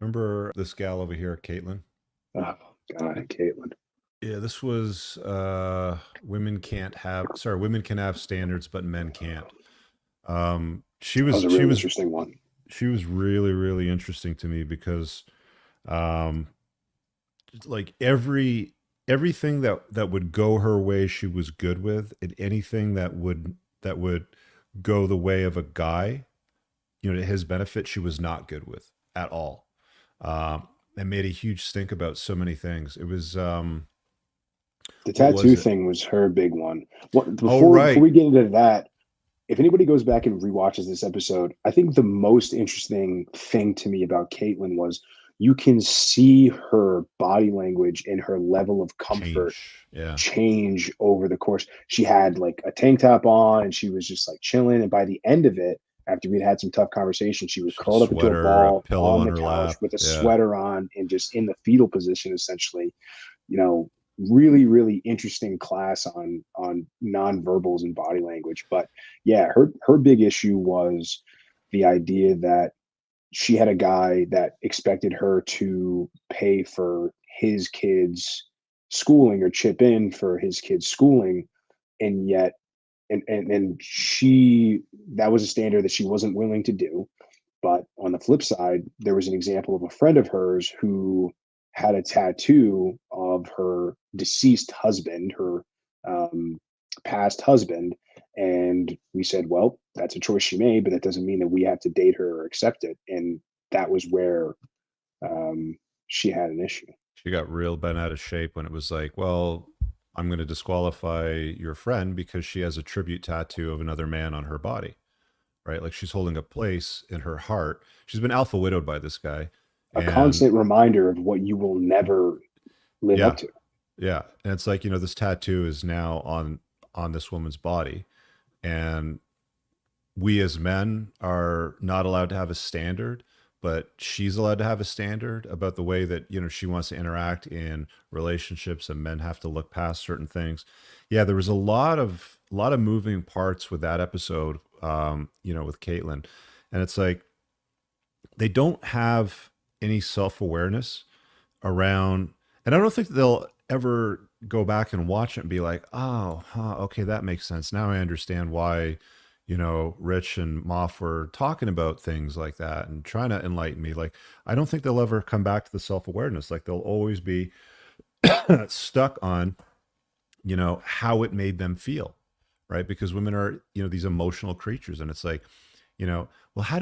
Remember this gal over here, Caitlin? Oh God, Caitlin. Yeah, this was women can have standards, but men can't. She That was was a she really was interesting one. she was really, really interesting to me because um like everything that would go her way she was good with, and anything that would go the way of a guy, to his benefit, she was not good with at all. And made a huge stink about so many things. It was The what was tattoo it? thing was her big one. What Oh, before right. we get into that, if anybody goes back and rewatches this episode, I think the most interesting thing to me about Caitlin was you can see her body language and her level of comfort Change. Yeah. change over the course. She had like a tank top on and she was just like chilling. And by the end of it, after we'd had some tough conversation, she was She had a curled up into a sweater, a ball pillow on on the her couch lap. with a Yeah. sweater on and just in the fetal position, essentially. You know, really, really interesting class on nonverbals and body language. But yeah, her big issue was the idea that she had a guy that expected her to pay for his kids' schooling or chip in for his kids' schooling, and yet and she that was a standard that she wasn't willing to do. But on the flip side, there was an example of a friend of hers who had a tattoo of her deceased husband, her um, past husband. And we said, well, that's a choice she made, but that doesn't mean that we have to date her or accept it. And that was where she had an issue. She got real bent out of shape when it was like, well, I'm going to disqualify your friend because she has a tribute tattoo of another man on her body, right? Like she's holding a place in her heart. She's been alpha widowed by this guy. A And constant reminder of what you will never live up yeah, to. yeah. And it's like, this tattoo is now on this woman's body. And we as men are not allowed to have a standard, but she's allowed to have a standard about the way that she wants to interact in relationships, and men have to look past certain things. Yeah, there was a lot of moving parts with that episode, with Caitlin. And it's like they don't have any self-awareness around, and I don't think they'll ever go back and watch it and be like, oh, huh, okay, that makes sense. Now I understand why, Rich and Moff were talking about things like that and trying to enlighten me. Like, I don't think they'll ever come back to the self-awareness. Like, they'll always be stuck on, how it made them feel, right? Because women are, these emotional creatures. And it's like, well, how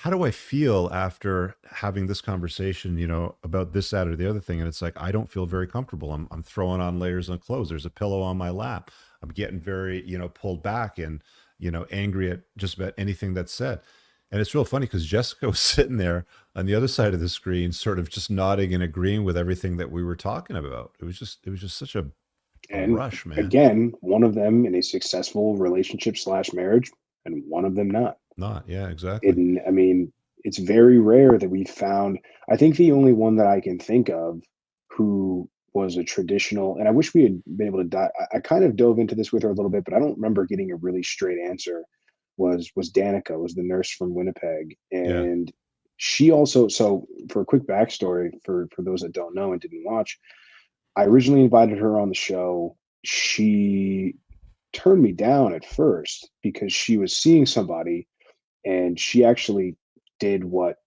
do I feel after having this conversation, about this, that, or the other thing? And it's like, I don't feel very comfortable. I'm throwing on layers of clothes. There's a pillow on my lap. I'm getting very, pulled back and, angry at just about anything that's said. And it's real funny because Jessica was sitting there on the other side of the screen, sort of just nodding and agreeing with everything that we were talking about. It was just such a And rush, man. again, one of them in a successful relationship slash marriage, and one of them not. Not, yeah, exactly. And I mean, it's very rare that we found. I think the only one that I can think of who was a traditional, and I wish we had been able to dive. I kind of dove into this with her a little bit, but I don't remember getting a really straight answer. Was Danica, was the nurse from Winnipeg, Yeah. and she also. So for a quick backstory for those that don't know and didn't watch, I originally invited her on the show. She turned me down at first because she was seeing somebody and she actually did what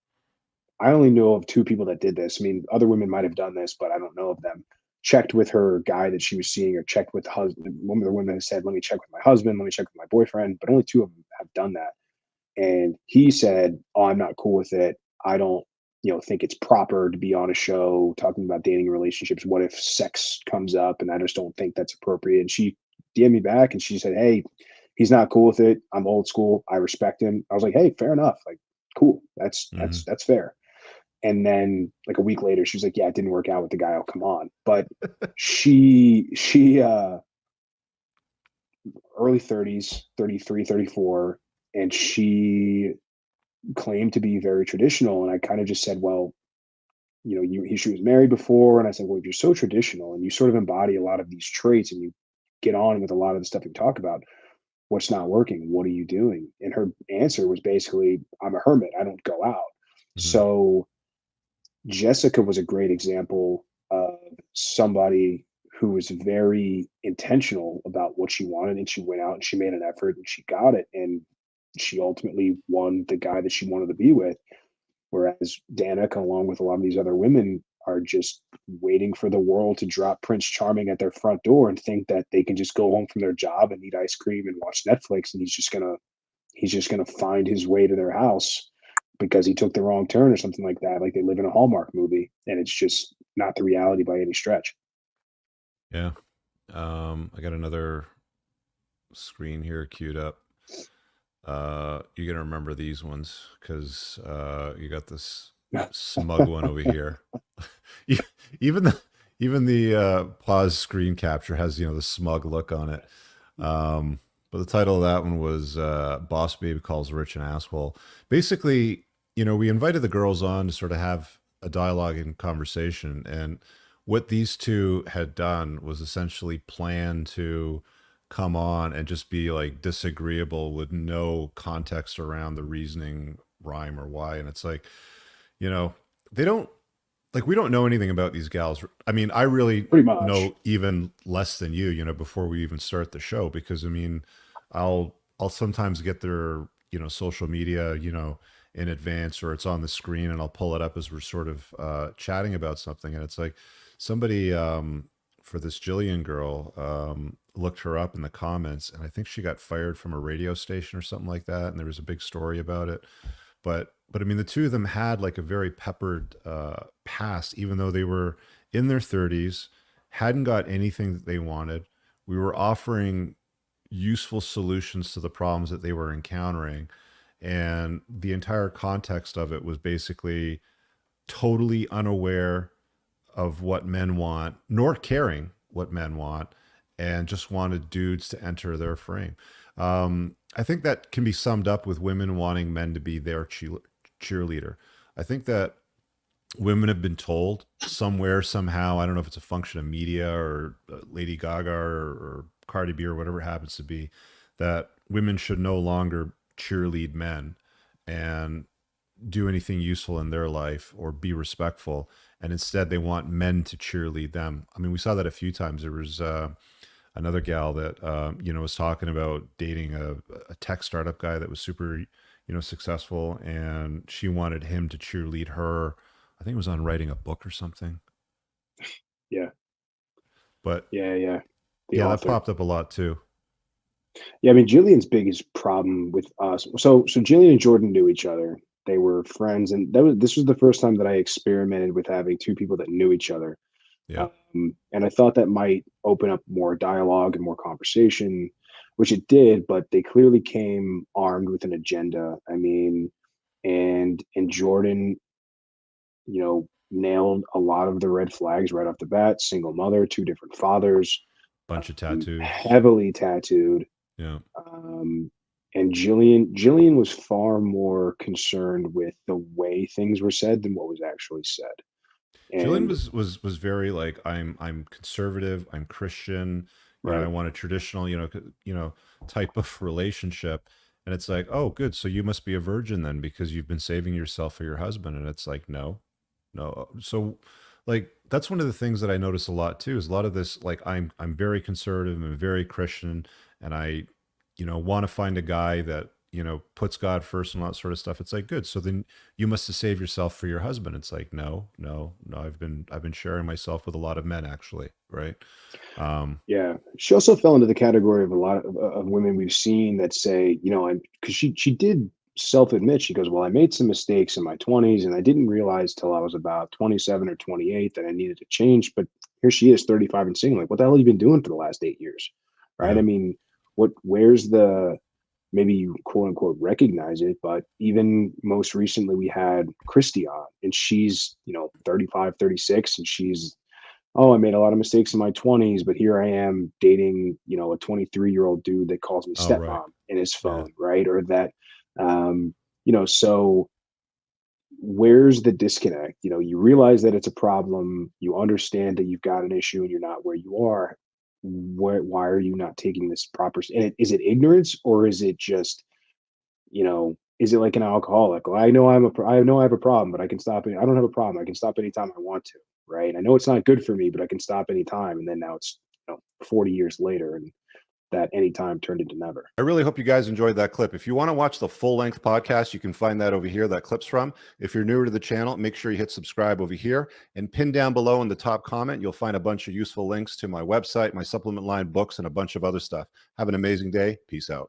I only know of two people that did this. I mean, other women might have done this, but I don't know of them. Checked with her guy that she was seeing, or checked with the husband. One of the women said, "Let me check with my husband. Let me check with my boyfriend." But only two of them have done that. And he said, "Oh, I'm not cool with it. I don't, think it's proper to be on a show talking about dating relationships. What if sex comes up? And I just don't think that's appropriate." And she DM'd me back and she said, "Hey, he's not cool with it. I'm old school. I respect him." I was like, "Hey, fair enough. Like, cool. That's Hmm. that's that's fair." And then like a week later, she was like, "Yeah, it didn't work out with the guy. I'll come on." But she early 30s, 33, 34, and she claimed to be very traditional. And I kind of just said, well, she was married before. And I said, well, if you're so traditional and you sort of embody a lot of these traits and you get on with a lot of the stuff you talk about, what's not working? What are you doing? And her answer was basically, I'm a hermit. I don't go out. Hmm. So Jessica was a great example of somebody who was very intentional about what she wanted, and she went out and she made an effort and she got it, and she ultimately won the guy that she wanted to be with. Whereas Danica, along with a lot of these other women, are just waiting for the world to drop Prince Charming at their front door and think that they can just go home from their job and eat ice cream and watch Netflix, and he's just gonna find his way to their house because he took the wrong turn or something like that. Like they live in a Hallmark movie, and it's just not the reality by any stretch. Yeah. I got another screen here queued up. You're gonna remember these ones because you got this smug one over here. E- even the even the pause screen capture has the smug look on it. But the title of that one was "Boss Babe Calls Rich an Asshole." Basically, we invited the girls on to sort of have a dialogue and conversation, and what these two had done was essentially plan to come on and just be like disagreeable with no context around the reasoning, rhyme, or why. And it's like, you know, they don't like we don't know anything about these gals. I mean, I really Pretty much. know even less than you, before we even start the show, because I mean, I'll sometimes get their, social media, in advance, or it's on the screen and I'll pull it up as we're sort of chatting about something. And it's like somebody for this Jillian girl looked her up in the comments, and I think she got fired from a radio station or something like that. And there was a big story about it. But I mean, the two of them had like a very peppered past, even though they were in their 30s, hadn't got anything that they wanted. We were offering useful solutions to the problems that they were encountering. And the entire context of it was basically totally unaware of what men want, nor caring what men want, and just wanted dudes to enter their frame. I think that can be summed up with women wanting men to be their cheerleader. I think that women have been told somewhere, somehow, I don't know if it's a function of media or Lady Gaga or Cardi B or whatever it happens to be, that women should no longer cheerlead men and do anything useful in their life or be respectful. And instead, they want men to cheerlead them. I mean, we saw that a few times. There was another gal that was talking about dating a tech startup guy that was super successful, and she wanted him to cheerlead her. I think it was on writing a book or something. Yeah, But yeah, yeah. The yeah, that author. popped up a lot too. Yeah, I mean, Jillian's biggest problem with us. So Jillian and Jordan knew each other. They were friends, and this was the first time that I experimented with having two people that knew each other. Yeah, And I thought that might open up more dialogue and more conversation, which it did. But they clearly came armed with an agenda. I mean, and Jordan, nailed a lot of the red flags right off the bat. Single mother, two different fathers, bunch of tattoos. heavily tattooed. Yeah, Um, and Jillian was far more concerned with the way things were said than what was actually said. Jillian And was very like, I'm conservative, I'm Christian, I right, want a traditional, type of relationship. And it's like, oh, good. So you must be a virgin then because you've been saving yourself for your husband. And it's like, no, no. So like that's one of the things that I notice a lot too, is a lot of this, like I'm very conservative and very Christian, and I, want to find a guy that, puts God first and all that sort of stuff. It's like, good. So then you must have saved yourself for your husband. It's like, no, no, no. I've been sharing myself with a lot of men actually, right? Um, yeah. She also fell into the category of a lot of women we've seen that say, and because she did self admit, she goes, well, I made some mistakes in my 20s, and I didn't realize till I was about 27 or 28 that I needed to change. But here she is, 35 and single. Like, what the hell have you been doing for the last 8 years? Right? I yeah. mean, where's the maybe you quote unquote recognize it, but even most recently we had Christy on, and she's 35, 36, and she's, oh, I made a lot of mistakes in my 20s, but here I am dating a 23-year-old dude that calls me Oh, right. stepmom in his Yeah. phone, right? Or that, so where's the disconnect? You realize that it's a problem, you understand that you've got an issue and you're not where you are. Why are you not taking this proper? And is it ignorance, or is it just, you know is it like an alcoholic? Well, I know I have a problem, but I can stop. I don't have a problem. I can stop anytime I want to, right? I know it's not good for me, but I can stop anytime. And then now it's 40 years later, and that anytime turned into never. I really hope you guys enjoyed that clip. If you want to watch the full-length podcast, you can find that over here, that clip's from. If you're newer to the channel, make sure you hit subscribe over here, and pin down below in the top comment, you'll find a bunch of useful links to my website, my supplement line books, and a bunch of other stuff. Have an amazing day. Peace out.